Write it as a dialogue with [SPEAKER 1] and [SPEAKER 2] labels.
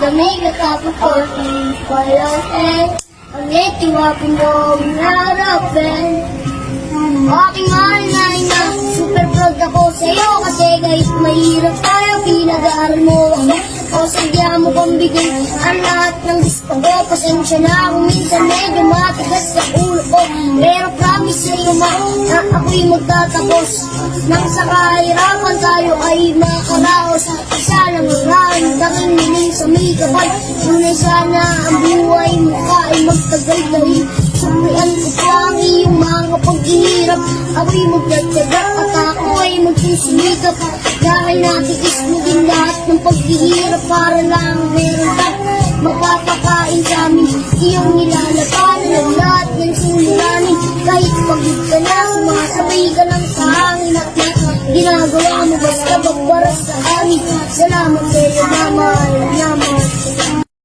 [SPEAKER 1] Damig at tapos ko, walang ang itiwapin mo hinarapin. Aking mahal na ina, super proud ako sa'yo kasi kahit mahirap tayo, pinag-aaral mo ako. O sadya mo pang bigyan ang lahat ng gusto ko. Pasensya na kung minsan medyo matigas sa ulo ko, pero promise sa'yo ma, na ako'y magtatapos. Nang sa kahirapan tayo ay makaraos. Isa lang ang raang tanging niling sa may kapal. Tunay sana ang buhay mo ka ay magtagal dahil surian ko pa ang iyong mga paghihirap. Ako'y magdadagdag at ako ay magsusulikap. Dahil natiis mo din lahat ng paghihirap para lang meron ka mapapakain sa amin. Iyong nilalapanan ng lahat ng suliranin. Kahit pagod ka na, sumasabay ka lang sa hangin at ginagawa mo basta magbaras sa amin. Salamat sa'yo na mahal.